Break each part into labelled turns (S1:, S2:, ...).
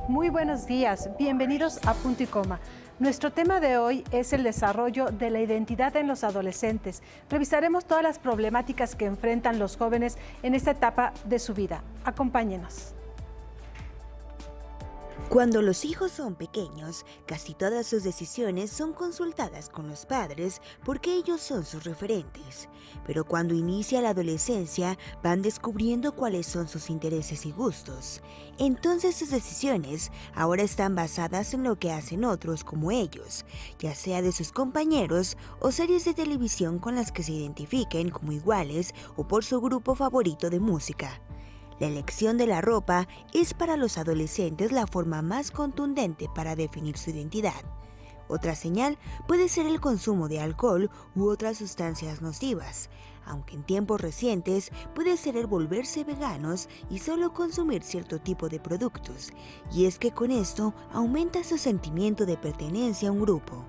S1: Muy buenos días, bienvenidos a Punto y Coma. Nuestro tema de hoy es el desarrollo de la identidad en los adolescentes. Revisaremos todas las problemáticas que enfrentan los jóvenes en esta etapa de su vida. Acompáñenos.
S2: Cuando los hijos son pequeños, casi todas sus decisiones son consultadas con los padres porque ellos son sus referentes. Pero cuando inicia la adolescencia, van descubriendo cuáles son sus intereses y gustos. Entonces sus decisiones ahora están basadas en lo que hacen otros como ellos, ya sea de sus compañeros o series de televisión con las que se identifiquen como iguales o por su grupo favorito de música. La elección de la ropa es para los adolescentes la forma más contundente para definir su identidad. Otra señal puede ser el consumo de alcohol u otras sustancias nocivas, aunque en tiempos recientes puede ser el volverse veganos y solo consumir cierto tipo de productos, y es que con esto aumenta su sentimiento de pertenencia a un grupo.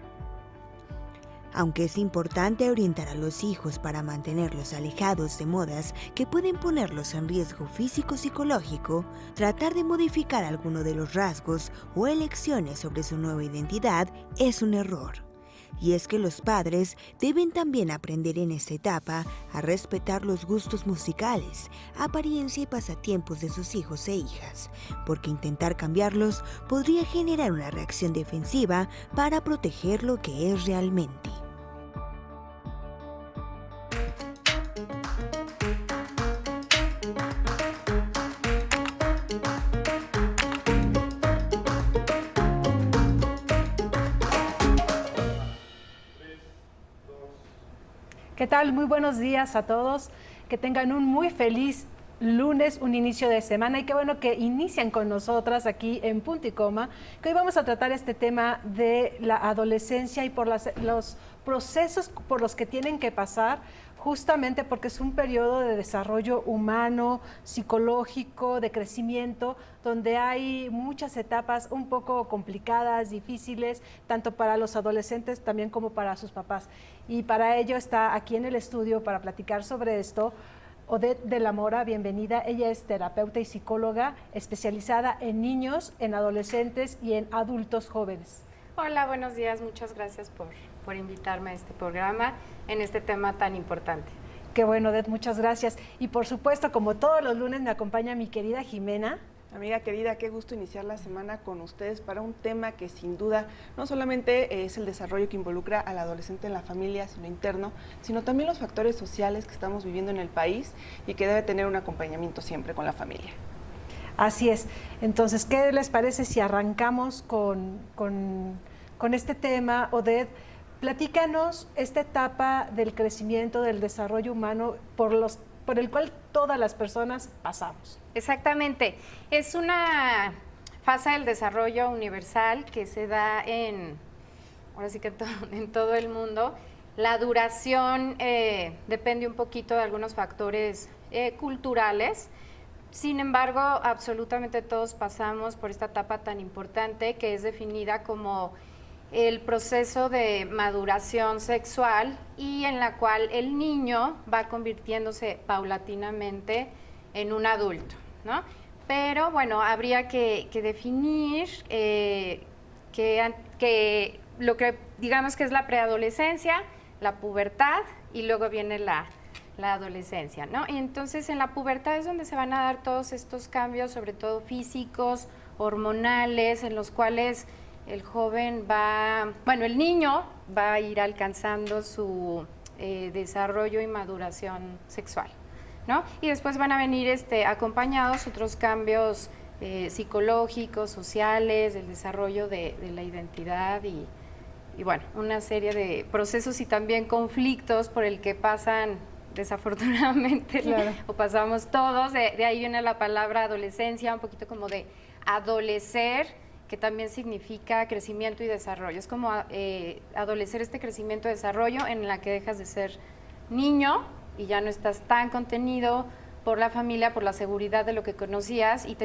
S2: Aunque es importante orientar a los hijos para mantenerlos alejados de modas que pueden ponerlos en riesgo físico-psicológico, tratar de modificar alguno de los rasgos o elecciones sobre su nueva identidad es un error. Y es que los padres deben también aprender en esta etapa a respetar los gustos musicales, apariencia y pasatiempos de sus hijos e hijas, porque intentar cambiarlos podría generar una reacción defensiva para proteger lo que es realmente.
S1: ¿Qué tal? Muy buenos días a todos. Que tengan un muy feliz lunes, un inicio de semana, y qué bueno que inician con nosotras aquí en Punto y Coma, que hoy vamos a tratar este tema de la adolescencia y por los procesos por los que tienen que pasar, justamente porque es un periodo de desarrollo humano, psicológico, de crecimiento, donde hay muchas etapas un poco complicadas, difíciles, tanto para los adolescentes también como para sus papás. Y para ello está aquí en el estudio para platicar sobre esto Odette de la Mora, bienvenida. Ella es terapeuta y psicóloga especializada en niños, en adolescentes y en adultos jóvenes.
S3: Hola, buenos días. Muchas gracias por invitarme a este programa en este tema tan importante.
S1: Qué bueno, Odette, muchas gracias. Y por supuesto, como todos los lunes, me acompaña mi querida Jimena.
S4: Amiga querida, qué gusto iniciar la semana con ustedes para un tema que sin duda no solamente es el desarrollo que involucra al adolescente en la familia, sino interno, sino también los factores sociales que estamos viviendo en el país y que debe tener un acompañamiento siempre con la familia.
S1: Así es. Entonces, ¿qué les parece si arrancamos con este tema? Odette, platícanos esta etapa del crecimiento, del desarrollo humano por el cual todas las personas pasamos.
S3: Exactamente. Es una fase del desarrollo universal que se da ahora sí que en todo el mundo. La duración depende un poquito de algunos factores culturales. Sin embargo, absolutamente todos pasamos por esta etapa tan importante que es definida como el proceso de maduración sexual y en la cual el niño va convirtiéndose paulatinamente en un adulto, ¿no? Pero bueno, habría que definir que lo que digamos que es la preadolescencia, la pubertad y luego viene la adolescencia, ¿no? Y entonces en la pubertad es donde se van a dar todos estos cambios, sobre todo físicos, hormonales, en los cuales el joven el niño va a ir alcanzando su desarrollo y maduración sexual, ¿no? Y después van a venir acompañados otros cambios psicológicos, sociales, del desarrollo de la identidad y bueno, una serie de procesos y también conflictos por el que pasan desafortunadamente, claro, o pasamos todos. De ahí viene la palabra adolescencia, un poquito como de adolecer, que también significa crecimiento y desarrollo. Es como adolecer este crecimiento y desarrollo en la que dejas de ser niño y ya no estás tan contenido por la familia, por la seguridad de lo que conocías y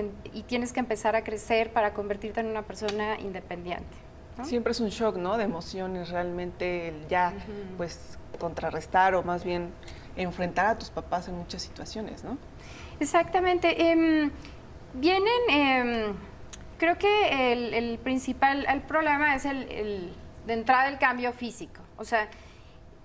S3: tienes que empezar a crecer para convertirte en una persona independiente, ¿no?
S4: Siempre es un shock, ¿no? De emociones, realmente el ya pues contrarrestar o más bien enfrentar a tus papás en muchas situaciones, ¿no?
S3: Exactamente. Vienen creo que el principal problema es de entrada el cambio físico. O sea,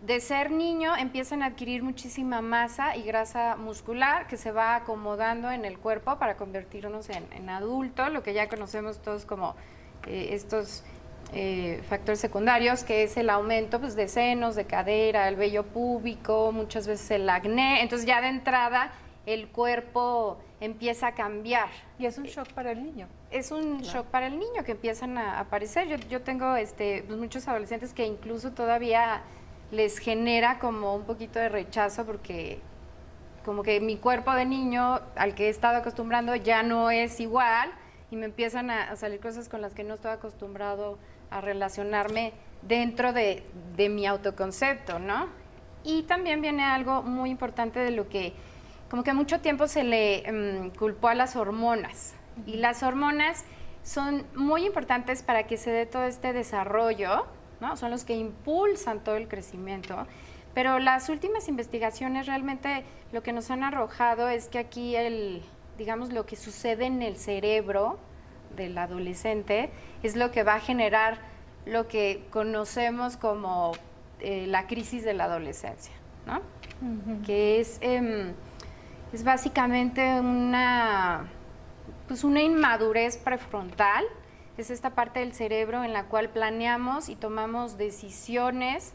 S3: de ser niño empiezan a adquirir muchísima masa y grasa muscular que se va acomodando en el cuerpo para convertirnos en adulto, lo que ya conocemos todos como estos factores secundarios, que es el aumento pues, de senos, de cadera, el vello púbico, muchas veces el acné. Entonces ya de entrada el cuerpo empieza a cambiar.
S1: Y es un shock para el niño.
S3: Es un shock para el niño que empiezan a aparecer. Yo tengo pues, muchos adolescentes que incluso todavía les genera como un poquito de rechazo porque como que mi cuerpo de niño al que he estado acostumbrando ya no es igual y me empiezan a salir cosas con las que no estoy acostumbrado a relacionarme dentro de mi autoconcepto, ¿no? Y también viene algo muy importante de lo que como que mucho tiempo se le culpó a las hormonas. Y las hormonas son muy importantes para que se dé todo este desarrollo, ¿no? Son los que impulsan todo el crecimiento, pero las últimas investigaciones realmente lo que nos han arrojado es que aquí digamos, lo que sucede en el cerebro del adolescente es lo que va a generar lo que conocemos como la crisis de la adolescencia, ¿no? Que es básicamente una inmadurez prefrontal. Es esta parte del cerebro en la cual planeamos y tomamos decisiones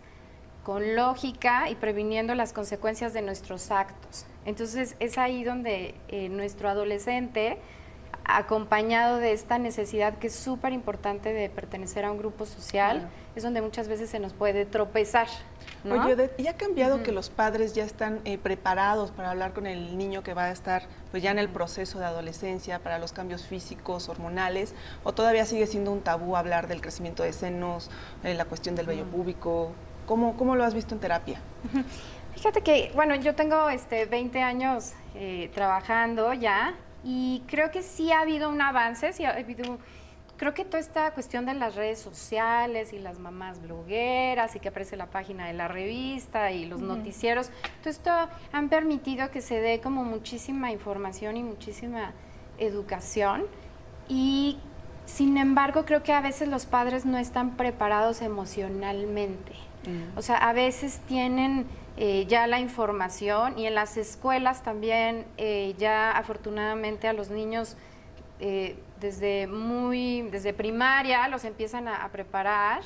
S3: con lógica y previniendo las consecuencias de nuestros actos. Entonces es ahí donde nuestro adolescente, acompañado de esta necesidad que es súper importante de pertenecer a un grupo social, claro, es donde muchas veces se nos puede tropezar, ¿no?
S4: Oye, Odette, ¿y ha cambiado que los padres ya están preparados para hablar con el niño que va a estar pues ya en el proceso de adolescencia, para los cambios físicos, hormonales, o todavía sigue siendo un tabú hablar del crecimiento de senos, la cuestión del vello púbico? ¿Cómo lo has visto en terapia?
S3: Fíjate que, bueno, yo tengo 20 años trabajando ya y creo que sí ha habido un avance, creo que toda esta cuestión de las redes sociales y las mamás blogueras y que aparece la página de la revista y los noticieros, todo esto han permitido que se dé como muchísima información y muchísima educación y sin embargo creo que a veces los padres no están preparados emocionalmente. O sea, a veces tienen ya la información y en las escuelas también ya afortunadamente a los niños desde primaria los empiezan a preparar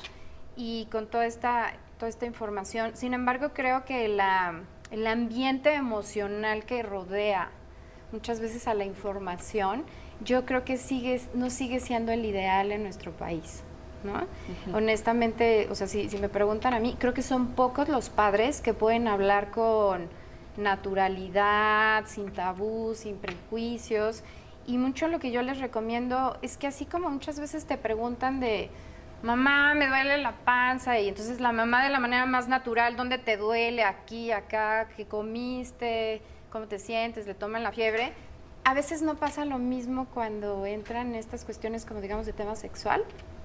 S3: y con toda esta información. Sin embargo, creo que el ambiente emocional que rodea muchas veces a la información, yo creo que no sigue siendo el ideal en nuestro país, ¿no? Honestamente, o sea, si me preguntan a mí, creo que son pocos los padres que pueden hablar con naturalidad, sin tabú, sin prejuicios. Y mucho lo que yo les recomiendo es que así como muchas veces te preguntan de, mamá, me duele la panza, y entonces la mamá de la manera más natural, ¿dónde te duele? Aquí, acá, ¿qué comiste? ¿Cómo te sientes? ¿Le toman la fiebre? A veces no pasa lo mismo cuando entran estas cuestiones como digamos de tema sexual,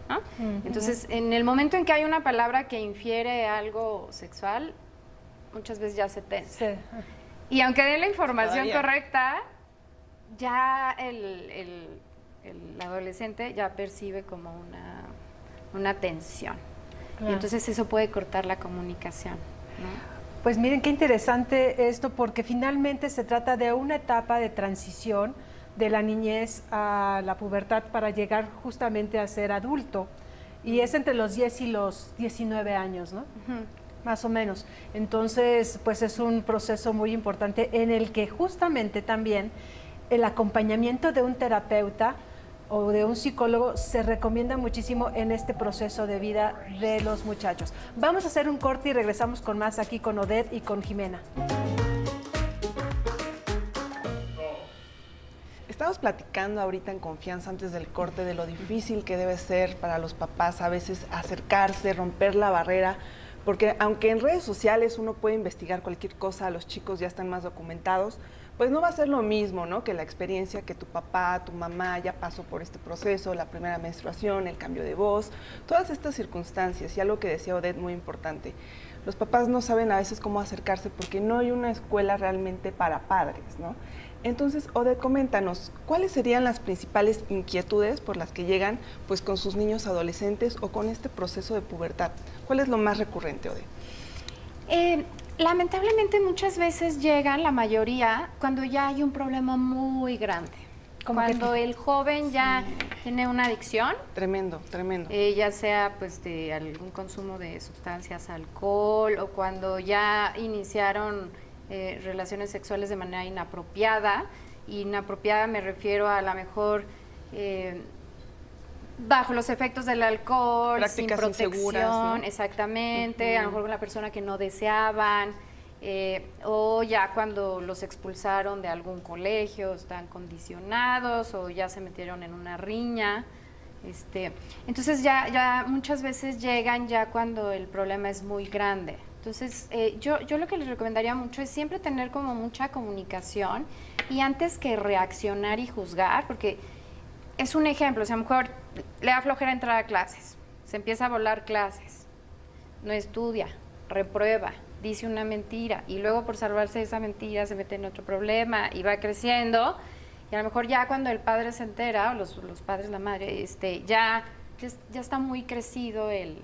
S3: ¿no? Entonces, en el momento en que hay una palabra que infiere algo sexual, muchas veces ya se tensa. Sí. Y aunque den la información correcta, ya el adolescente ya percibe como una tensión. Claro. Y entonces eso puede cortar la comunicación, ¿no?
S1: Pues miren qué interesante esto, porque finalmente se trata de una etapa de transición de la niñez a la pubertad para llegar justamente a ser adulto. Y es entre los 10 y los 19 años, ¿no? Más o menos. Entonces, pues es un proceso muy importante en el que justamente también el acompañamiento de un terapeuta o de un psicólogo se recomienda muchísimo en este proceso de vida de los muchachos. Vamos a hacer un corte y regresamos con más aquí con Odette y con Jimena.
S4: Estamos platicando ahorita en confianza antes del corte de lo difícil que debe ser para los papás a veces acercarse, romper la barrera, porque aunque en redes sociales uno puede investigar cualquier cosa, los chicos ya están más documentados, pues no va a ser lo mismo, ¿no? Que la experiencia que tu papá, tu mamá ya pasó por este proceso, la primera menstruación, el cambio de voz, todas estas circunstancias. Y algo que decía Odette muy importante, los papás no saben a veces cómo acercarse porque no hay una escuela realmente para padres, ¿no? Entonces, Ode, coméntanos, ¿cuáles serían las principales inquietudes por las que llegan pues con sus niños adolescentes o con este proceso de pubertad? ¿Cuál es lo más recurrente, Ode?
S3: Lamentablemente muchas veces llegan, la mayoría, cuando ya hay un problema muy grande. Cuando el joven ya tiene una adicción.
S4: Tremendo, tremendo.
S3: Ya sea pues de algún consumo de sustancias, alcohol, o cuando ya iniciaron relaciones sexuales de manera inapropiada. Inapropiada me refiero a la mejor bajo los efectos del alcohol,
S4: prácticas
S3: sin protección,
S4: inseguras, ¿no?
S3: Exactamente, a lo mejor con la persona que no deseaban, o ya cuando los expulsaron de algún colegio, están condicionados, o ya se metieron en una riña. Entonces ya muchas veces llegan ya cuando el problema es muy grande. Entonces, yo lo que les recomendaría mucho es siempre tener como mucha comunicación y antes que reaccionar y juzgar, porque es un ejemplo, o sea, a lo mejor le da flojera entrar a clases, se empieza a volar clases, no estudia, reprueba, dice una mentira y luego por salvarse de esa mentira se mete en otro problema y va creciendo y a lo mejor ya cuando el padre se entera, o los padres, la madre, ya está muy crecido el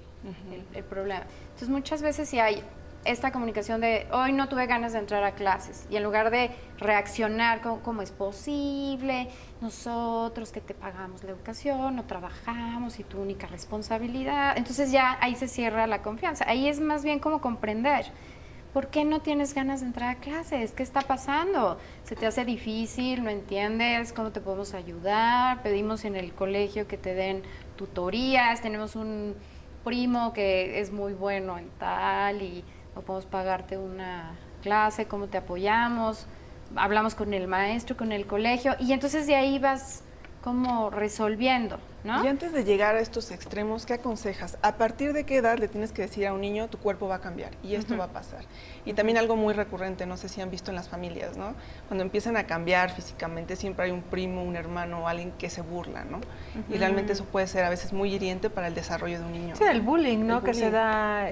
S3: problema. Entonces muchas veces si hay esta comunicación de hoy no tuve ganas de entrar a clases y en lugar de reaccionar como es posible, nosotros que te pagamos la educación, no trabajamos y tu única responsabilidad, entonces ya ahí se cierra la confianza. Ahí es más bien como comprender. ¿Por qué no tienes ganas de entrar a clases? ¿Qué está pasando? ¿Se te hace difícil? ¿No entiendes? ¿Cómo te podemos ayudar? Pedimos en el colegio que te den tutorías. Tenemos un primo que es muy bueno en tal y no podemos pagarte una clase. ¿Cómo te apoyamos? Hablamos con el maestro, con el colegio y entonces de ahí vas como resolviendo, ¿no?
S4: Y antes de llegar a estos extremos, ¿qué aconsejas? ¿A partir de qué edad le tienes que decir a un niño tu cuerpo va a cambiar y esto va a pasar? Y también algo muy recurrente, no sé si han visto en las familias, ¿no? Cuando empiezan a cambiar físicamente, siempre hay un primo, un hermano o alguien que se burla, ¿no? Y realmente eso puede ser a veces muy hiriente para el desarrollo de un niño.
S1: Sí, el bullying, ¿no?
S4: El
S1: Que se
S4: bullying.
S1: da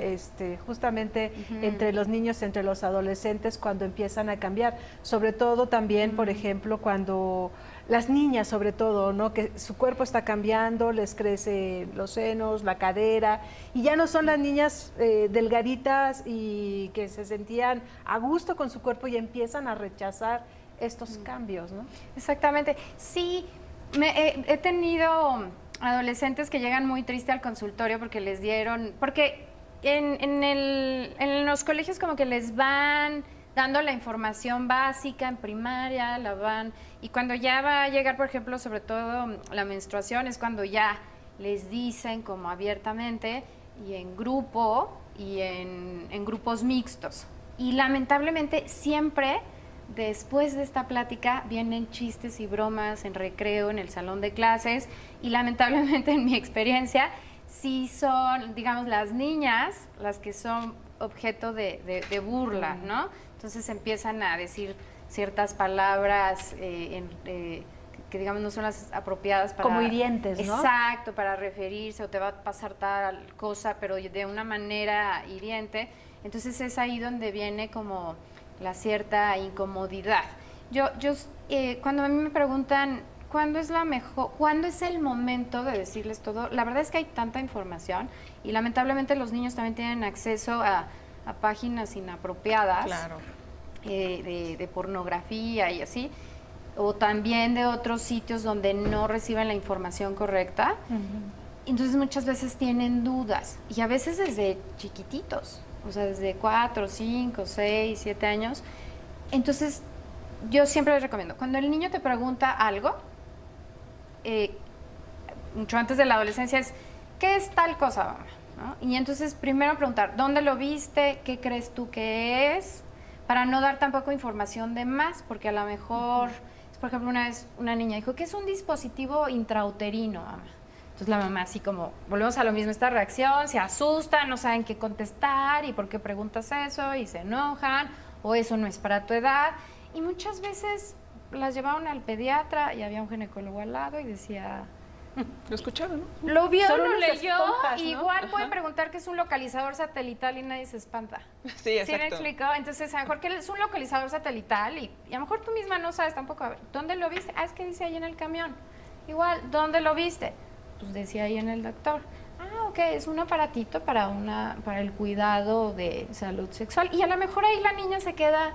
S1: justamente entre los niños, entre los adolescentes cuando empiezan a cambiar. Sobre todo también, por ejemplo, cuando las niñas, sobre todo, ¿no? Que su cuerpo está cambiando, les crece los senos, la cadera, y ya no son las niñas delgaditas y que se sentían a gusto con su cuerpo y empiezan a rechazar estos cambios, ¿no?
S3: Exactamente. Sí, he tenido adolescentes que llegan muy tristes al consultorio porque les dieron, porque en los colegios como que les van dando la información básica en primaria, y cuando ya va a llegar, por ejemplo, sobre todo la menstruación, es cuando ya les dicen como abiertamente y en grupo y en grupos mixtos. Y lamentablemente siempre después de esta plática vienen chistes y bromas en recreo, en el salón de clases, y lamentablemente en mi experiencia sí son, digamos, las niñas las que son objeto de burla, ¿no? Entonces empiezan a decir ciertas palabras que digamos no son las apropiadas para...
S1: Como hirientes, ¿no?
S3: Exacto, para referirse o te va a pasar tal cosa, pero de una manera hiriente. Entonces es ahí donde viene como la cierta incomodidad. Cuando a mí me preguntan cuándo es el momento de decirles todo, la verdad es que hay tanta información y lamentablemente los niños también tienen acceso a páginas inapropiadas,
S4: Claro.
S3: de pornografía y así, o también de otros sitios donde no reciben la información correcta. Entonces muchas veces tienen dudas y a veces desde chiquititos, o sea, desde 4, 5, 6, 7 años. Entonces yo siempre les recomiendo, cuando el niño te pregunta algo, mucho antes de la adolescencia es, ¿qué es tal cosa, mamá? ¿No? Y entonces primero preguntar, ¿dónde lo viste? ¿Qué crees tú que es? Para no dar tampoco información de más, porque a lo mejor, por ejemplo, una vez una niña dijo, ¿qué es un dispositivo intrauterino, mamá? Entonces la mamá así como, volvemos a lo mismo, esta reacción, se asusta, no saben qué contestar y por qué preguntas eso y se enojan, o eso no es para tu edad. Y muchas veces las llevaron al pediatra y había un ginecólogo al lado y decía,
S4: ¿Lo escucharon, no?
S3: Lo vio,
S1: Son
S3: lo
S1: unas
S3: leyó,
S1: esponjas, ¿no?
S3: igual puede preguntar qué es un localizador satelital y nadie se espanta.
S4: Sí, exacto.
S3: ¿Sí me explicó? Entonces, a lo mejor que es un localizador satelital y a lo mejor tú misma no sabes tampoco, a ver, ¿dónde lo viste? Ah, es que dice ahí en el camión. Igual, ¿dónde lo viste? Pues decía ahí en el doctor. Ah, ok, es un aparatito para el cuidado de salud sexual. Y a lo mejor ahí la niña se queda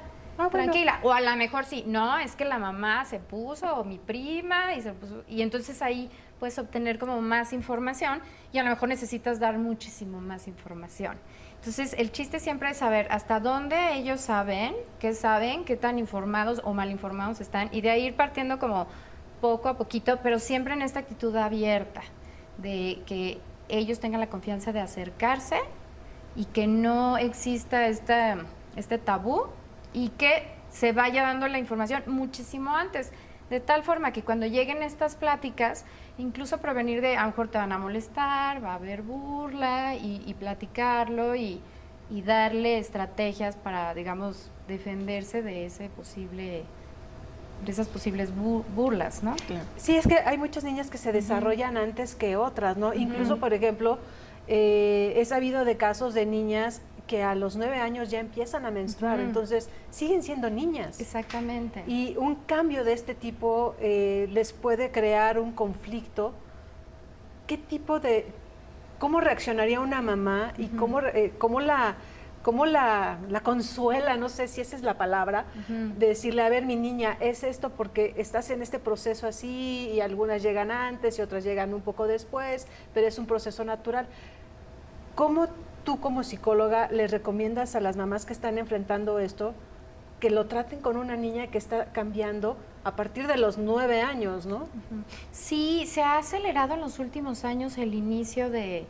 S3: tranquila. O a lo mejor sí, no, es que la mamá se puso, o mi prima, y se puso. Y entonces ahí puedes obtener como más información y a lo mejor necesitas dar muchísimo más información. Entonces, el chiste siempre es saber hasta dónde ellos saben, qué tan informados o mal informados están, y de ahí ir partiendo como poco a poquito, pero siempre en esta actitud abierta, de que ellos tengan la confianza de acercarse y que no exista este tabú y que se vaya dando la información muchísimo antes, de tal forma que cuando lleguen estas pláticas, incluso prevenir de, a lo mejor te van a molestar, va a haber burla y platicarlo y darle estrategias para, digamos, defenderse de ese posible, de esas posibles burlas, ¿no?
S4: Claro.
S1: Sí, es que hay muchas niñas que se desarrollan antes que otras, ¿no? Incluso, por ejemplo, he sabido de casos de niñas que a los 9 años ya empiezan a menstruar, entonces siguen siendo niñas.
S3: Exactamente.
S1: Y un cambio de este tipo les puede crear un conflicto. ¿Qué tipo de, cómo reaccionaría una mamá y cómo la consuela, no sé si esa es la palabra, de decirle, a ver, mi niña, es esto porque estás en este proceso así y algunas llegan antes y otras llegan un poco después, pero es un proceso natural. ¿Cómo tú como psicóloga les recomiendas a las mamás que están enfrentando esto que lo traten con una niña que está cambiando a partir de los 9 años, ¿no?
S3: Sí, se ha acelerado en los últimos años el inicio de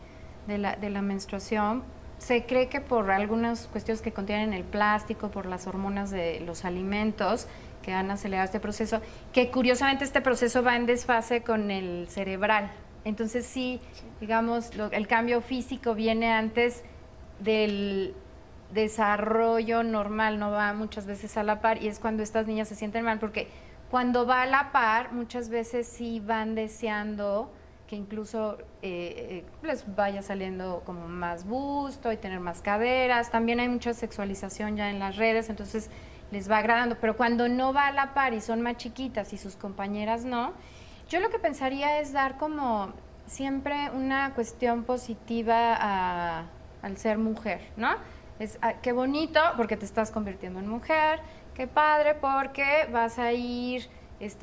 S3: la menstruación. Se cree que por algunas cuestiones que contienen el plástico, por las hormonas de los alimentos que han acelerado este proceso, que curiosamente este proceso va en desfase con el cerebral. Entonces sí, digamos, el cambio físico viene antes del desarrollo normal, no va muchas veces a la par, y es cuando estas niñas se sienten mal, porque cuando va a la par, muchas veces sí van deseando que incluso les vaya saliendo como más busto y tener más caderas. También hay mucha sexualización ya en las redes, entonces les va agradando, pero cuando no va a la par y son más chiquitas y sus compañeras no, yo lo que pensaría es dar como siempre una cuestión positiva al ser mujer, ¿no? Es qué bonito porque te estás convirtiendo en mujer, qué padre porque vas a ir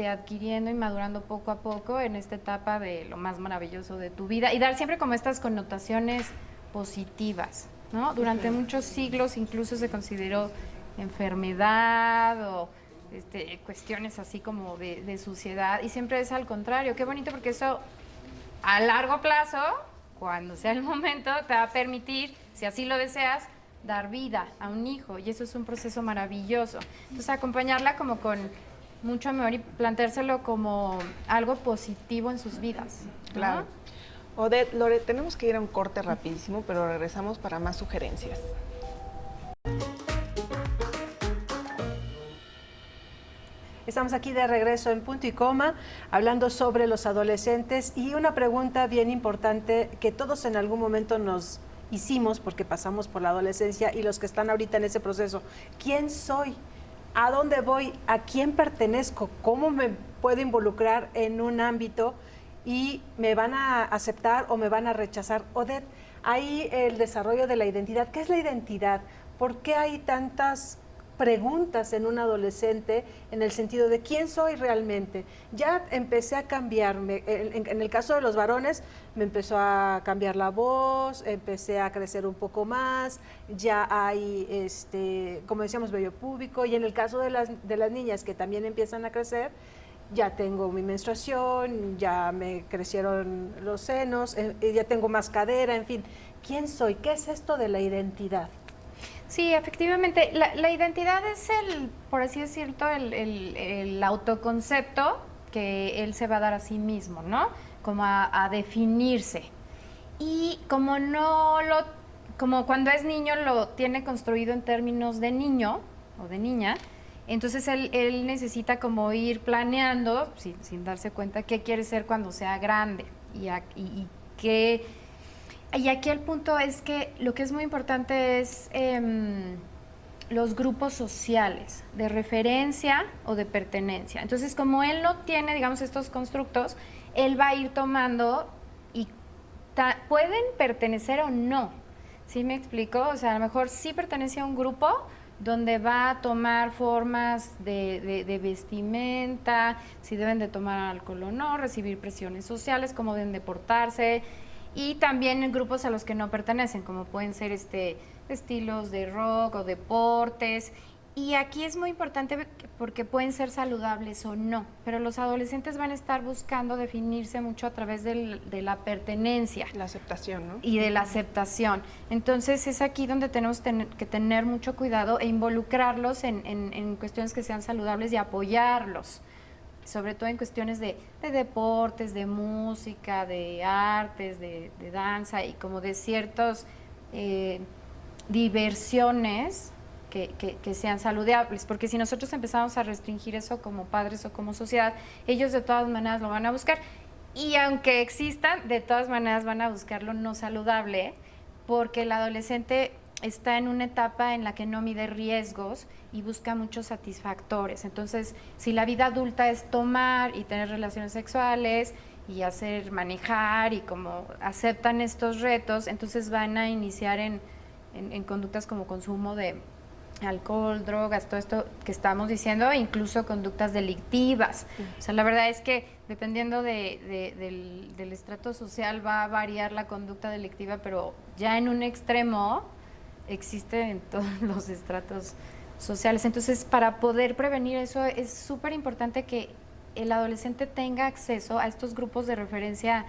S3: adquiriendo y madurando poco a poco en esta etapa de lo más maravilloso de tu vida y dar siempre como estas connotaciones positivas, ¿no? Durante muchos siglos incluso se consideró enfermedad o cuestiones así como de suciedad, y siempre es al contrario. Qué bonito porque eso a largo plazo, cuando sea el momento, te va a permitir, si así lo deseas, dar vida a un hijo, y eso es un proceso maravilloso. Entonces acompañarla como con mucho amor y planteárselo como algo positivo en sus vidas, ¿no?
S4: Claro. Odette, Lore, tenemos que ir a un corte rapidísimo, pero regresamos para más sugerencias.
S1: Estamos aquí de regreso en Punto y Coma, hablando sobre los adolescentes, y una pregunta bien importante que todos en algún momento nos hicimos porque pasamos por la adolescencia, y los que están ahorita en ese proceso: ¿quién soy? ¿A dónde voy? ¿A quién pertenezco? ¿Cómo me puedo involucrar en un ámbito y me van a aceptar o me van a rechazar? Odette, ahí el desarrollo de la identidad. ¿Qué es la identidad? ¿Por qué hay tantas preguntas en un adolescente en el sentido de quién soy realmente? Ya empecé a cambiarme. En el caso de los varones, me empezó a cambiar la voz, empecé a crecer un poco más, ya hay, como decíamos, vello púbico, y en el caso de las niñas que también empiezan a crecer, ya tengo mi menstruación, ya me crecieron los senos, ya tengo más cadera, en fin. ¿Quién soy? ¿Qué es esto de la identidad?
S3: Sí, efectivamente, la identidad es por así decirlo, el autoconcepto que él se va a dar a sí mismo, ¿no? Como a definirse. Y como como cuando es niño lo tiene construido en términos de niño o de niña, entonces él necesita como ir planeando, sin darse cuenta, qué quiere ser cuando sea grande. Y aquí el punto es que lo que es muy importante es los grupos sociales de referencia o de pertenencia. Entonces, como él no tiene, digamos, estos constructos, él va a ir tomando y pueden pertenecer o no. ¿Sí me explico? O sea, a lo mejor sí pertenece a un grupo donde va a tomar formas de vestimenta, si deben de tomar alcohol o no, recibir presiones sociales, cómo deben de portarse, y también en grupos a los que no pertenecen, como pueden ser estilos de rock o deportes. Y aquí es muy importante porque pueden ser saludables o no, pero los adolescentes van a estar buscando definirse mucho a través de la pertenencia.
S4: La aceptación, ¿no?
S3: Y de la aceptación. Entonces es aquí donde tenemos que tener mucho cuidado e involucrarlos en cuestiones que sean saludables y apoyarlos, sobre todo en cuestiones de deportes, de música, de artes, de danza y como de ciertas diversiones que sean saludables, porque si nosotros empezamos a restringir eso como padres o como sociedad, ellos de todas maneras lo van a buscar, y aunque existan, de todas maneras van a buscar lo no saludable, porque el adolescente está en una etapa en la que no mide riesgos y busca muchos satisfactores. Entonces, si la vida adulta es tomar y tener relaciones sexuales y manejar y como aceptan estos retos, entonces van a iniciar en conductas como consumo de alcohol, drogas, todo esto que estamos diciendo, e incluso conductas delictivas. O sea, la verdad es que dependiendo del estrato social va a variar la conducta delictiva, pero ya en un extremo existe en todos los estratos sociales. Entonces, para poder prevenir eso es súper importante que el adolescente tenga acceso a estos grupos de referencia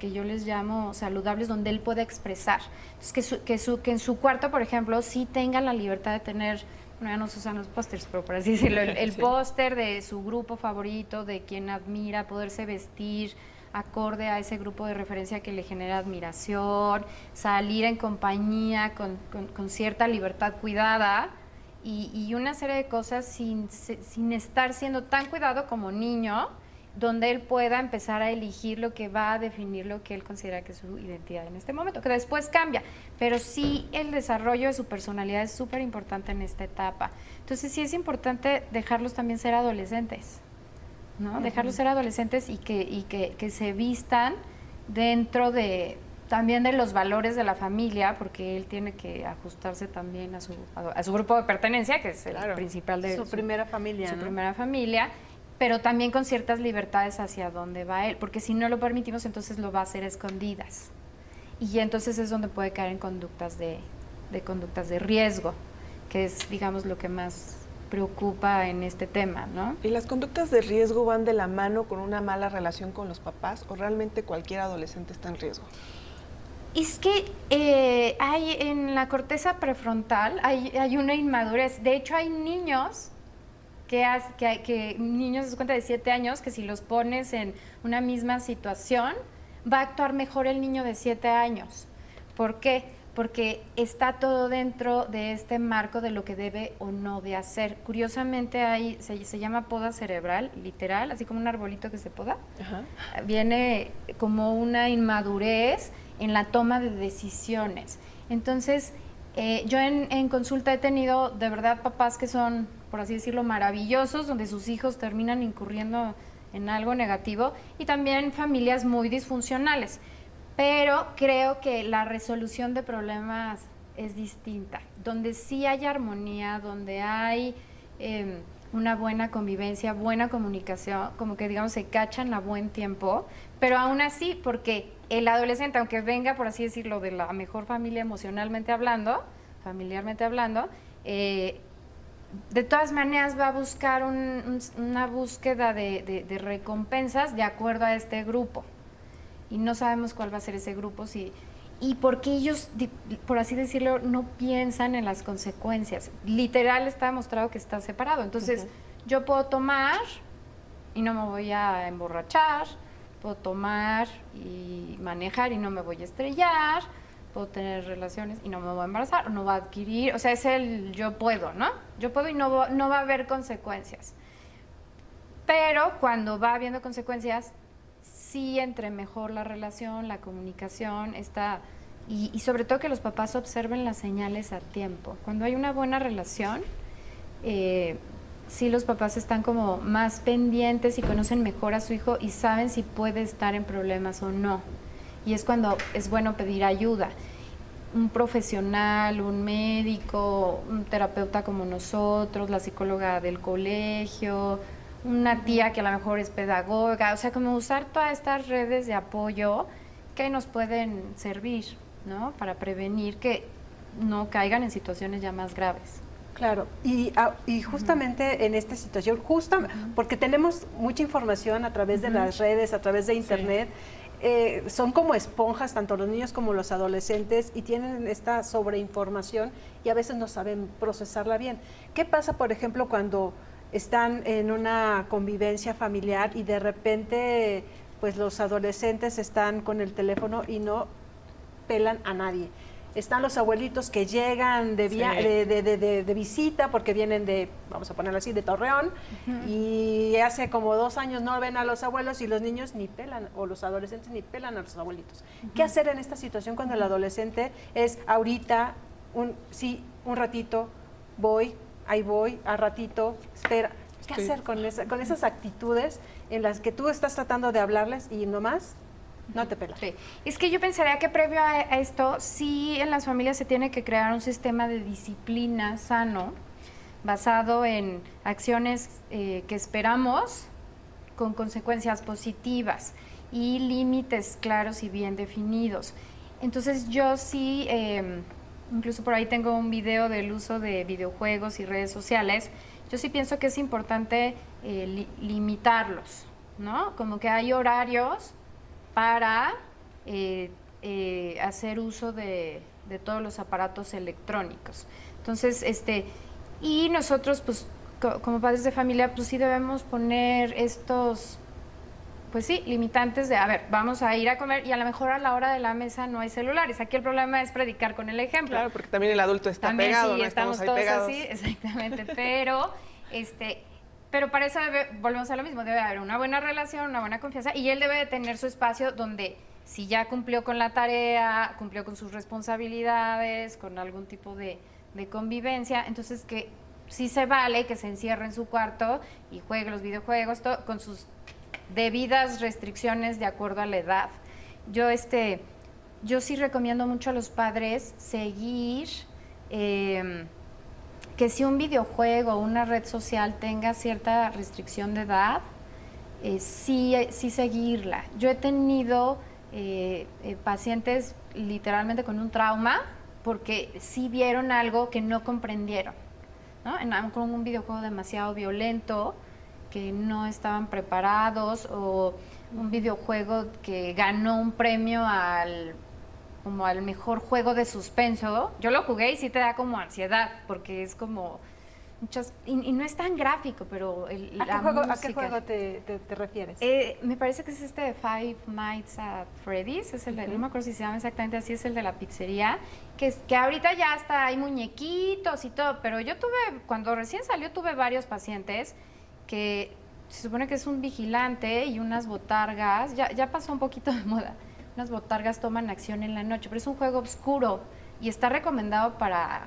S3: que yo les llamo saludables, donde él pueda expresar. Entonces, que en su cuarto, por ejemplo, sí tenga la libertad de tener, bueno, ya no se usan los pósters, pero por así decirlo, el póster de su grupo favorito, de quien admira, poderse vestir acorde a ese grupo de referencia que le genera admiración, salir en compañía con cierta libertad cuidada y una serie de cosas sin estar siendo tan cuidado como niño, donde él pueda empezar a elegir lo que va a definir lo que él considera que es su identidad en este momento, que después cambia, pero sí el desarrollo de su personalidad es súper importante en esta etapa. Entonces sí es importante dejarlos también ser adolescentes, ¿no? Dejarlos ser adolescentes y que se vistan dentro también de los valores de la familia, porque él tiene que ajustarse también a su grupo de pertenencia, que es el principal de
S1: su primera familia,
S3: su
S1: ¿no?
S3: primera familia, pero también con ciertas libertades hacia dónde va él, porque si no lo permitimos, entonces lo va a hacer a escondidas. Y entonces es donde puede caer en conductas de riesgo, que es, digamos, lo que más preocupa en este tema, ¿no?
S4: ¿Y las conductas de riesgo van de la mano con una mala relación con los papás o realmente cualquier adolescente está en riesgo?
S3: Es que hay en la corteza prefrontal hay una inmadurez. De hecho, hay niños niños de cuenta de 7 años, que si los pones en una misma situación, va a actuar mejor el niño de 7 años. ¿Por qué? Porque está todo dentro de este marco de lo que debe o no de hacer. Curiosamente se llama poda cerebral, literal, así como un arbolito que se poda. Ajá. Viene como una inmadurez en la toma de decisiones. Entonces, yo en consulta he tenido de verdad papás que son, por así decirlo, maravillosos, donde sus hijos terminan incurriendo en algo negativo, y también familias muy disfuncionales. Pero creo que la resolución de problemas es distinta, donde sí hay armonía, donde hay una buena convivencia, buena comunicación, como que digamos se cachan a buen tiempo, pero aún así, porque el adolescente, aunque venga, por así decirlo, de la mejor familia emocionalmente hablando, familiarmente hablando, de todas maneras va a buscar una búsqueda de recompensas de acuerdo a este grupo. Y no sabemos cuál va a ser ese grupo, y porque ellos, por así decirlo, no piensan en las consecuencias. Literal está demostrado que está separado. Entonces, yo puedo tomar y no me voy a emborrachar, puedo tomar y manejar y no me voy a estrellar, puedo tener relaciones y no me voy a embarazar, o no va a adquirir, o sea, es el yo puedo, ¿no? Yo puedo y no va a haber consecuencias. Pero cuando va habiendo consecuencias, sí, entre mejor la relación, la comunicación, y sobre todo que los papás observen las señales a tiempo. Cuando hay una buena relación, sí los papás están como más pendientes y conocen mejor a su hijo y saben si puede estar en problemas o no. Y es cuando es bueno pedir ayuda. Un profesional, un médico, un terapeuta como nosotros, la psicóloga del colegio, una tía que a lo mejor es pedagoga, o sea, como usar todas estas redes de apoyo que nos pueden servir, ¿no? Para prevenir que no caigan en situaciones ya más graves.
S1: Claro, y justamente en esta situación, porque tenemos mucha información a través de las redes, a través de internet, son como esponjas, tanto los niños como los adolescentes, y tienen esta sobreinformación y a veces no saben procesarla bien. ¿Qué pasa, por ejemplo, cuando están en una convivencia familiar y de repente pues los adolescentes están con el teléfono y no pelan a nadie? Están los abuelitos que llegan de visita porque vienen de, vamos a ponerlo así, de Torreón, y hace como 2 años no ven a los abuelos y los niños ni pelan, o los adolescentes ni pelan a los abuelitos. ¿Qué hacer en esta situación cuando el adolescente es ahorita, un ratito, ahí voy, al ratito, espera? ¿Qué hacer con esas actitudes en las que tú estás tratando de hablarles y nomás no te pelas?
S3: Sí. Es que yo pensaría que previo a esto, sí en las familias se tiene que crear un sistema de disciplina sano, basado en acciones que esperamos con consecuencias positivas y límites claros y bien definidos. Entonces yo sí, incluso por ahí tengo un video del uso de videojuegos y redes sociales. Yo sí pienso que es importante limitarlos, ¿no? Como que hay horarios para hacer uso de todos los aparatos electrónicos. Entonces, y nosotros, pues, como padres de familia, pues sí debemos poner estos, pues sí, limitantes de, a ver, vamos a ir a comer y a lo mejor a la hora de la mesa no hay celulares. Aquí el problema es predicar con el ejemplo.
S4: Claro, porque también el adulto está pegado,
S3: sí,
S4: ¿no?
S3: estamos
S4: ahí
S3: todos
S4: pegados.
S3: así, exactamente, pero para eso volvemos a lo mismo, debe haber una buena relación, una buena confianza, y él debe de tener su espacio donde, si ya cumplió con la tarea, cumplió con sus responsabilidades, con algún tipo de convivencia, entonces que sí se vale que se encierre en su cuarto y juegue los videojuegos, todo, con sus debidas restricciones de acuerdo a la edad. Yo sí recomiendo mucho a los padres seguir que si un videojuego o una red social tenga cierta restricción de edad, sí seguirla. Yo he tenido pacientes literalmente con un trauma porque sí vieron algo que no comprendieron, ¿no? Con un videojuego demasiado violento, que no estaban preparados, o un videojuego que ganó un premio como al mejor juego de suspenso. Yo lo jugué y sí te da como ansiedad, porque es como muchas, y no es tan gráfico, pero
S1: ¿A qué juego te refieres?
S3: Me parece que es de Five Nights at Freddy's, es el de, no me acuerdo si se llama exactamente así, es el de la pizzería, que ahorita ya hasta hay muñequitos y todo, pero yo cuando recién salió tuve varios pacientes que se supone que es un vigilante y unas botargas, ya pasó un poquito de moda. Unas botargas toman acción en la noche, pero es un juego oscuro y está recomendado para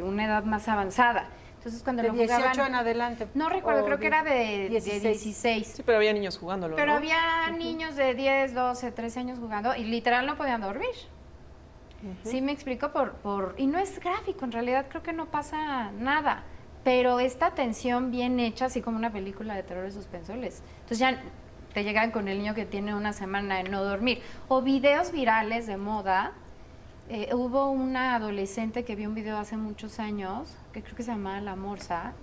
S3: una edad más avanzada. Entonces, cuando
S1: de
S3: lo
S1: 18
S3: jugaban,
S1: en adelante.
S3: no recuerdo, creo que era de 16.
S4: Sí, pero había niños jugándolo,
S3: Pero
S4: ¿no?
S3: había niños de 10, 12, 13 años jugando y literal no podían dormir. Sí, me explico y no es gráfico, en realidad creo que no pasa nada, pero esta tensión bien hecha, así como una película de terror de suspenso, entonces ya te llegan con el niño que tiene una semana de no dormir. O videos virales de moda. Hubo una adolescente que vio un video hace muchos años, que creo que se llamaba La Morsa.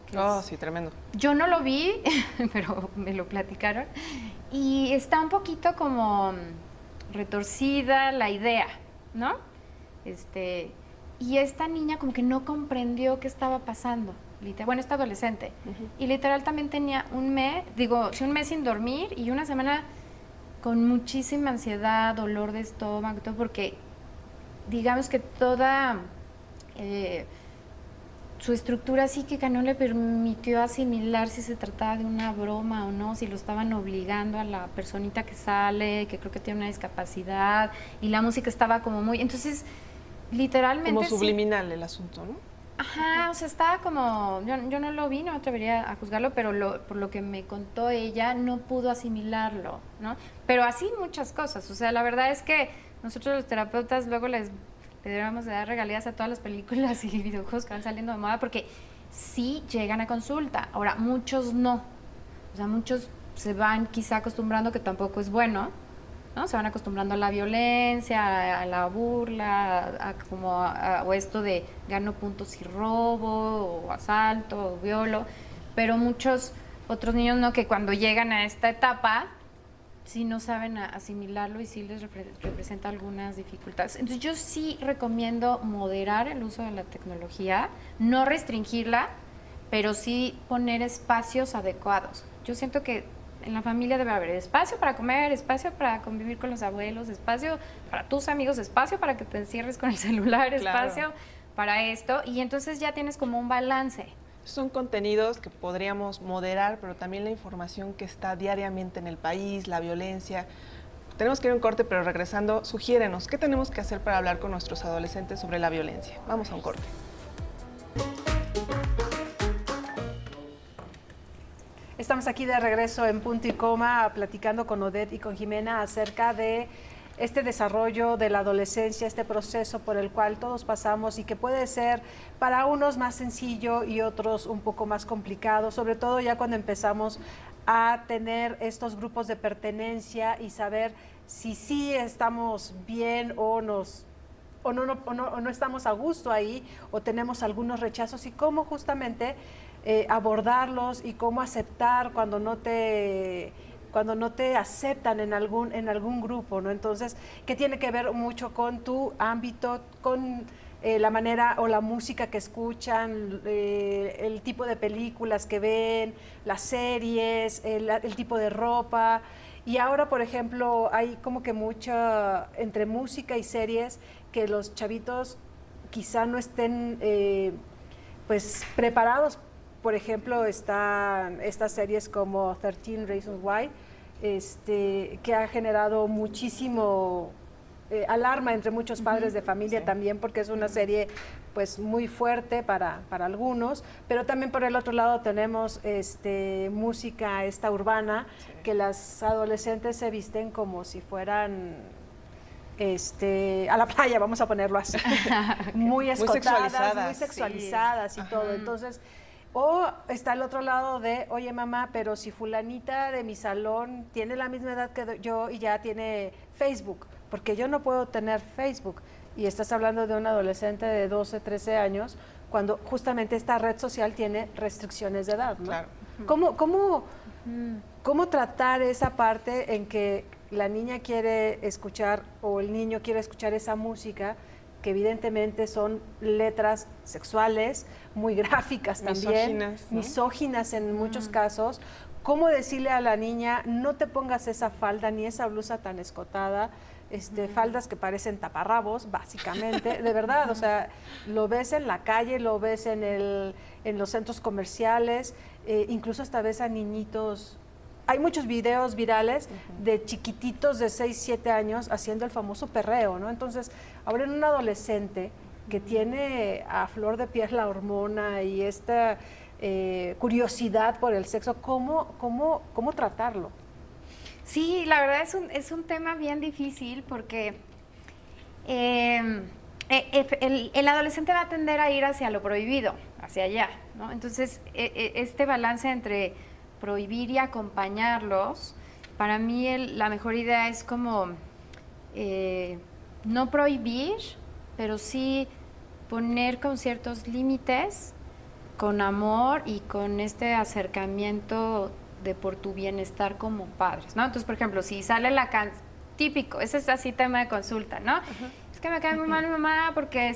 S4: Sí, tremendo.
S3: Yo no lo vi, pero me lo platicaron. Y está un poquito como retorcida la idea, ¿no? Y esta niña como que no comprendió qué estaba pasando. Bueno, esta adolescente. Y literal también tenía un mes sin dormir y una semana con muchísima ansiedad, dolor de estómago, todo, porque digamos que toda su estructura psíquica no le permitió asimilar si se trataba de una broma o no, si lo estaban obligando a la personita que sale, que creo que tiene una discapacidad, y la música estaba como muy... Entonces, literalmente...
S4: Como subliminal el asunto, ¿no?
S3: Ajá, o sea, estaba como... Yo no lo vi, no me atrevería a juzgarlo, pero por lo que me contó ella, no pudo asimilarlo, ¿no? Pero así muchas cosas, o sea, la verdad es que nosotros los terapeutas luego le deberíamos de dar regalías a todas las películas y videojuegos que van saliendo de moda, porque sí llegan a consulta. Ahora, muchos no. O sea, muchos se van quizá acostumbrando, que tampoco es bueno, ¿no? Se van acostumbrando a la violencia, a la burla, o esto de gano puntos si robo, o asalto, o violo. Pero muchos otros niños no, que cuando llegan a esta etapa sí no saben asimilarlo y sí les representa algunas dificultades. Entonces yo sí recomiendo moderar el uso de la tecnología, no restringirla, pero sí poner espacios adecuados. Yo siento que en la familia debe haber espacio para comer, espacio para convivir con los abuelos, espacio para tus amigos, espacio para que te encierres con el celular, espacio para esto, y entonces ya tienes como un balance.
S4: Son contenidos que podríamos moderar, pero también la información que está diariamente en el país, la violencia. Tenemos que ir a un corte, pero regresando, sugiérenos, ¿qué tenemos que hacer para hablar con nuestros adolescentes sobre la violencia? Vamos a un corte.
S1: Estamos aquí de regreso en Punto y Coma, platicando con Odette y con Jimena acerca de este desarrollo de la adolescencia, este proceso por el cual todos pasamos y que puede ser para unos más sencillo y otros un poco más complicado, sobre todo ya cuando empezamos a tener estos grupos de pertenencia y saber si sí estamos bien o no estamos a gusto ahí, o tenemos algunos rechazos, y cómo justamente abordarlos y cómo aceptar cuando no te aceptan en algún grupo, ¿no? Entonces, que tiene que ver mucho con tu ámbito, con la manera o la música que escuchan, el tipo de películas que ven, las series, el tipo de ropa. Y ahora, por ejemplo, hay como que mucha, entre música y series, que los chavitos quizá no estén pues preparados. Por ejemplo, están estas series como 13 Reasons Why, que ha generado muchísimo alarma entre muchos padres de familia, también porque es una serie pues muy fuerte para algunos, pero también por el otro lado tenemos música urbana, que las adolescentes se visten como si fueran a la playa, vamos a ponerlo así, muy escotadas, muy sexualizadas, y todo. Entonces, o está el otro lado de, oye mamá, pero si fulanita de mi salón tiene la misma edad que yo y ya tiene Facebook, porque yo no puedo tener Facebook. Y estás hablando de un adolescente de 12, 13 años, cuando justamente esta red social tiene restricciones de edad, ¿no?
S4: Claro.
S1: ¿Cómo tratar esa parte en que la niña quiere escuchar o el niño quiere escuchar esa música, que evidentemente son letras sexuales, muy gráficas también, misóginas en muchos casos? ¿Cómo decirle a la niña, no te pongas esa falda ni esa blusa tan escotada, faldas que parecen taparrabos, básicamente, de verdad? O sea, lo ves en la calle, lo ves en los centros comerciales, incluso hasta ves a niñitos. Hay muchos videos virales de chiquititos de 6, 7 años haciendo el famoso perreo, ¿no? Entonces, ahora en un adolescente que tiene a flor de piel la hormona y esta curiosidad por el sexo, ¿cómo tratarlo?
S3: Sí, la verdad es un tema bien difícil, porque el adolescente va a tender a ir hacia lo prohibido, hacia allá, ¿no? Entonces, este balance entre prohibir y acompañarlos, para mí la mejor idea es como no prohibir, pero sí poner con ciertos límites, con amor y con este acercamiento de por tu bienestar como padres, ¿no? Entonces, por ejemplo, si sale típico, ese es así tema de consulta, ¿no? Es que me cae muy mal mi mamá porque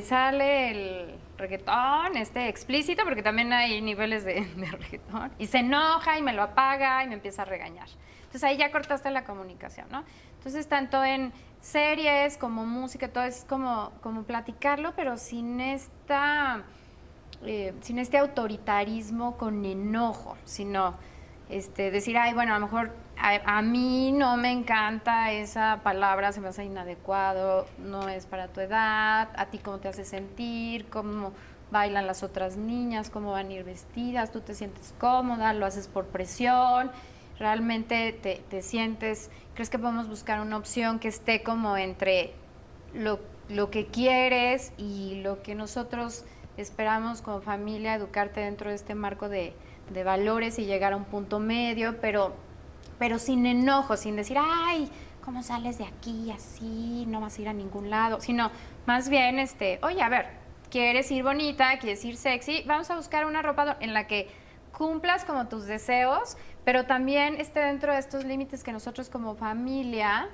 S3: sale el reggaetón, explícito, porque también hay niveles de reggaetón, y se enoja y me lo apaga y me empieza a regañar. Entonces ahí ya cortaste la comunicación, ¿no? Entonces, tanto en series como música, todo es como platicarlo, pero sin esta sin este autoritarismo con enojo, sino decir, ay, bueno, a lo mejor a mí no me encanta esa palabra, se me hace inadecuado, no es para tu edad, a ti cómo te hace sentir, cómo bailan las otras niñas, cómo van a ir vestidas, tú te sientes cómoda, lo haces por presión, realmente te sientes, crees que podemos buscar una opción que esté como entre lo que quieres y lo que nosotros esperamos como familia, educarte dentro de este marco de valores y llegar a un punto medio, pero sin enojo, sin decir, ay, ¿cómo sales de aquí así? No vas a ir a ningún lado, sino más bien, oye, a ver, ¿quieres ir bonita? ¿Quieres ir sexy? Vamos a buscar una ropa en la que cumplas como tus deseos, pero también esté dentro de estos límites que nosotros como familia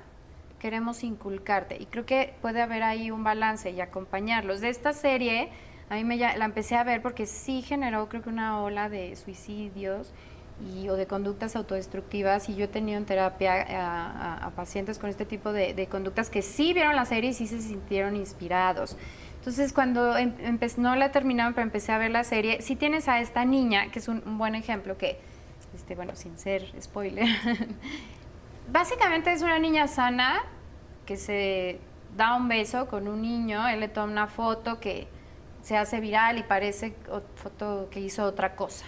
S3: queremos inculcarte. Y creo que puede haber ahí un balance y acompañarlos. De esta serie, a mí la empecé a ver porque sí generó, creo que una ola de suicidios o de conductas autodestructivas, y yo he tenido en terapia a pacientes con este tipo de conductas que sí vieron la serie y sí se sintieron inspirados. Entonces, cuando no la terminaron, pero empecé a ver la serie, sí tienes a esta niña, que es un buen ejemplo, que, bueno, sin ser spoiler, básicamente es una niña sana que se da un beso con un niño, él le toma una foto que se hace viral y parece foto que hizo otra cosa.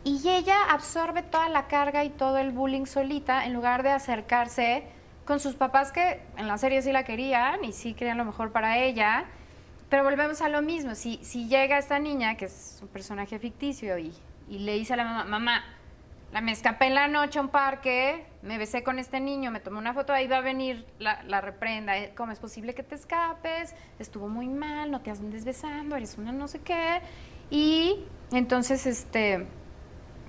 S3: Y ella absorbe toda la carga y todo el bullying solita, en lugar de acercarse con sus papás, que en la serie sí la querían y sí querían lo mejor para ella. Pero volvemos a lo mismo, si llega esta niña, que es un personaje ficticio, y le dice a la mamá, mamá, me escapé en la noche a un parque, me besé con este niño, me tomé una foto, ahí va a venir la reprenda, ¿cómo es posible que te escapes? Estuvo muy mal, no te andes besando, eres una no sé qué. Y entonces,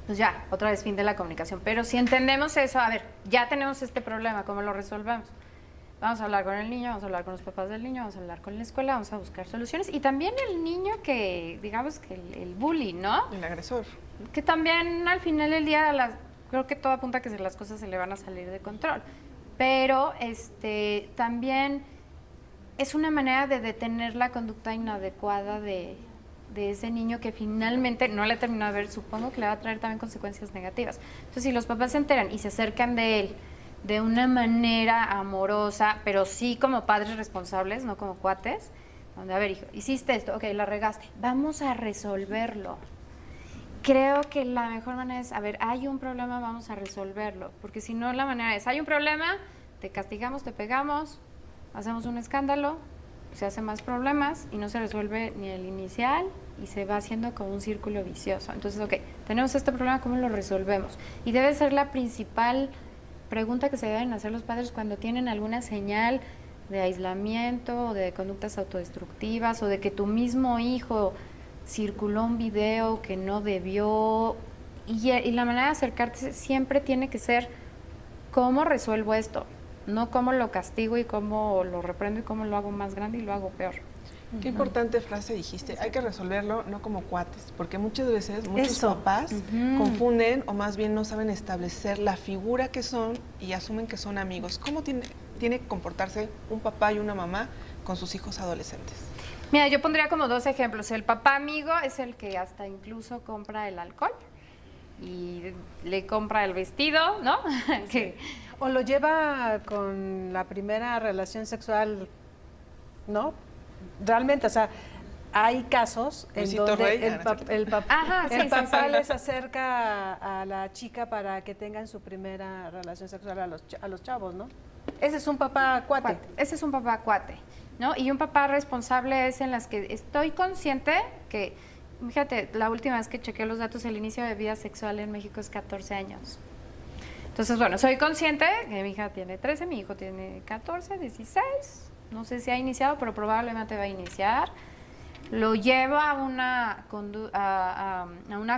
S3: pues ya, otra vez fin de la comunicación. Pero si entendemos eso, a ver, ya tenemos este problema, ¿cómo lo resolvemos? Vamos a hablar con el niño, vamos a hablar con los papás del niño, vamos a hablar con la escuela, vamos a buscar soluciones. Y también el niño que, digamos que el bully, ¿no?
S4: El agresor.
S3: Que también al final del día, creo que todo apunta a que las cosas se le van a salir de control. Pero también es una manera de detener la conducta inadecuada de ese niño, que finalmente no le terminó de ver, supongo que le va a traer también consecuencias negativas. Entonces, si los papás se enteran y se acercan de él de una manera amorosa, pero sí como padres responsables, no como cuates, donde, a ver, hijo, hiciste esto, ok, la regaste, vamos a resolverlo. Creo que la mejor manera es, a ver, hay un problema, vamos a resolverlo, porque si no, la manera es, hay un problema, te castigamos, te pegamos, hacemos un escándalo, se hacen más problemas y no se resuelve ni el inicial y se va haciendo como un círculo vicioso. Entonces, ok, tenemos este problema, ¿cómo lo resolvemos? Y debe ser la principal pregunta que se deben hacer los padres cuando tienen alguna señal de aislamiento o de conductas autodestructivas, o de que tu mismo hijo circuló un video que no debió, y la manera de acercarte siempre tiene que ser ¿cómo resuelvo esto? No cómo lo castigo y cómo lo reprendo y cómo lo hago más grande y lo hago peor.
S4: Qué importante frase dijiste, hay que resolverlo no como cuates, porque muchas veces muchos papás confunden, o más bien no saben establecer la figura que son y asumen que son amigos. ¿Cómo tiene que comportarse un papá y una mamá con sus hijos adolescentes?
S3: Mira, yo pondría como dos ejemplos. El papá amigo es el que hasta incluso compra el alcohol y le compra el vestido, ¿no?
S1: Sí. O lo lleva con la primera relación sexual, ¿no? Realmente, o sea, hay casos en donde el papá les acerca a la chica para que tengan su primera relación sexual a los chavos, ¿no? Ese es un papá cuate.
S3: Ese es un papá cuate, ¿no? Y un papá responsable es en las que estoy consciente que, fíjate, la última vez que chequeé los datos, el inicio de vida sexual en México es 14 años. Entonces, bueno, soy consciente que mi hija tiene 13, mi hijo tiene 14, 16, no sé si ha iniciado, pero probablemente va a iniciar. Lo llevo a una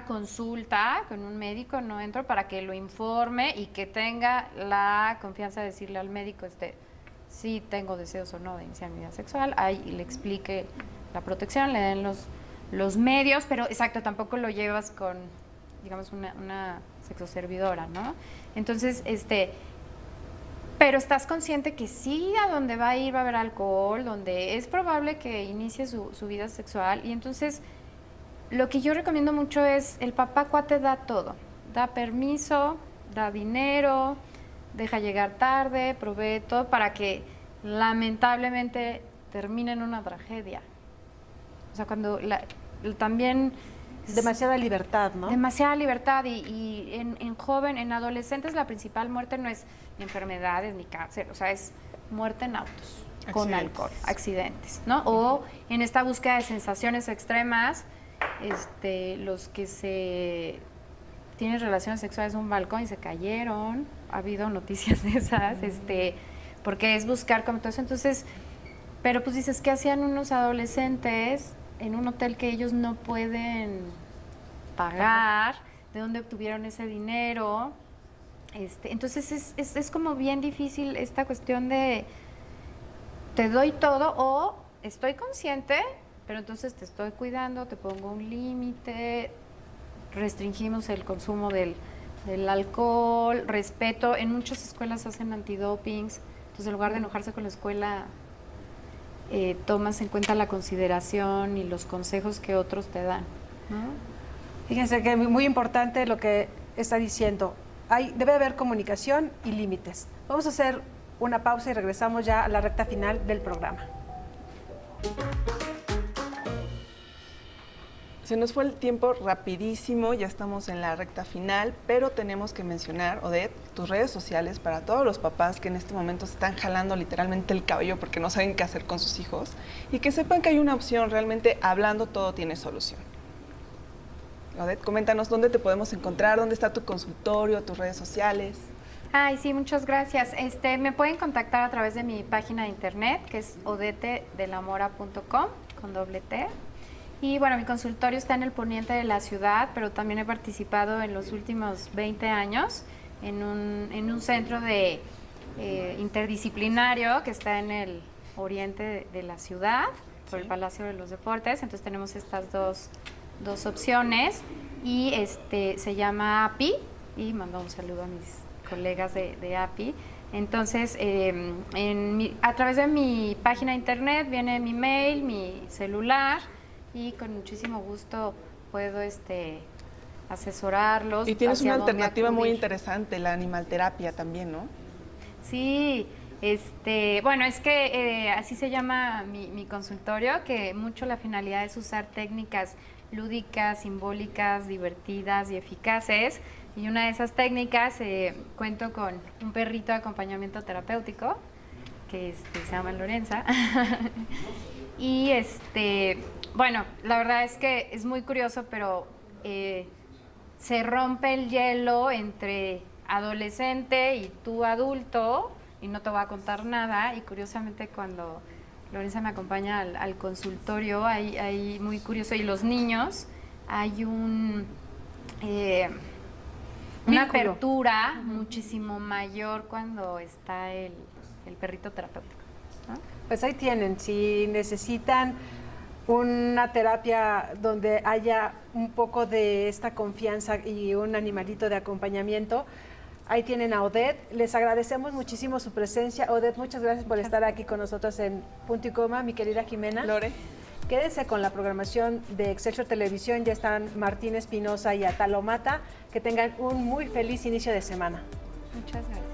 S3: consulta con un médico, no entro, para que lo informe y que tenga la confianza de decirle al médico si tengo deseos o no de iniciar mi vida sexual, ahí le explique la protección, le den los medios, pero exacto, tampoco lo llevas con, digamos, una sexoservidora, ¿no? Entonces, pero estás consciente que sí, a donde va a ir va a haber alcohol, donde es probable que inicie su vida sexual, y entonces lo que yo recomiendo mucho es, el papá cuate da todo, da permiso, da dinero, deja llegar tarde, provee todo para que lamentablemente termine en una tragedia. O sea, cuando también...
S1: Demasiada libertad, ¿no?
S3: Demasiada libertad y en adolescentes la principal muerte no es ni enfermedades ni cáncer, o sea, es muerte en autos, con alcohol, accidentes, ¿no? O en esta búsqueda de sensaciones extremas, los que tienen relaciones sexuales en un balcón y se cayeron, ha habido noticias de esas, porque es buscar como todo eso. Entonces, pero pues dices, ¿qué hacían unos adolescentes en un hotel que ellos no pueden pagar? ¿De dónde obtuvieron ese dinero? Entonces es como bien difícil esta cuestión de te doy todo o estoy consciente, pero entonces te estoy cuidando, te pongo un límite, restringimos el consumo del alcohol, respeto. En muchas escuelas hacen antidopings, entonces en lugar de enojarse con la escuela, tomas en cuenta la consideración y los consejos que otros te dan, ¿no?
S1: Fíjense que es muy importante lo que está diciendo. Debe haber comunicación y límites. Vamos a hacer una pausa y regresamos ya a la recta final del programa.
S4: Se nos fue el tiempo rapidísimo, ya estamos en la recta final, pero tenemos que mencionar, Odette, tus redes sociales para todos los papás que en este momento se están jalando literalmente el cabello porque no saben qué hacer con sus hijos y que sepan que hay una opción, realmente hablando todo tiene solución. Odette, coméntanos dónde te podemos encontrar, dónde está tu consultorio, tus redes sociales.
S3: Ay, sí, muchas gracias. Me pueden contactar a través de mi página de internet, que es odettedelamora.com, con doble T. Y bueno, mi consultorio está en el poniente de la ciudad, pero también he participado en los últimos 20 años en un centro interdisciplinario que está en el oriente de la ciudad, por el Palacio de los Deportes. Entonces tenemos estas dos opciones y se llama API, y mando un saludo a mis colegas de API. Entonces, a través de mi página de internet viene mi mail, mi celular, y con muchísimo gusto puedo asesorarlos.
S4: Y tienes una
S3: hacia dónde
S4: alternativa muy
S3: acudir.
S4: interesante, la animalterapia también, ¿no?
S3: Sí, bueno, es que así se llama mi consultorio, que mucho la finalidad es usar técnicas lúdicas, simbólicas, divertidas y eficaces. Y una de esas técnicas, cuento con un perrito de acompañamiento terapéutico, que se llama Lorenza. Y bueno, la verdad es que es muy curioso, pero se rompe el hielo entre adolescente y tú adulto, y no te voy a contar nada. Y curiosamente cuando Lorenza me acompaña al consultorio, hay muy curioso, y los niños, hay una apertura muchísimo mayor cuando está el perrito terapéutico, ¿no?
S1: Pues ahí tienen, si necesitan una terapia donde haya un poco de esta confianza y un animalito de acompañamiento, ahí tienen a Odette. Les agradecemos muchísimo su presencia. Odette, muchas gracias por estar aquí con nosotros en Punto y Coma. Mi querida Jimena.
S4: Lore.
S1: Quédense con la programación de Excelsior Televisión. Ya están Martín Espinosa y Atalo Mata. Que tengan un muy feliz inicio de semana.
S3: Muchas gracias.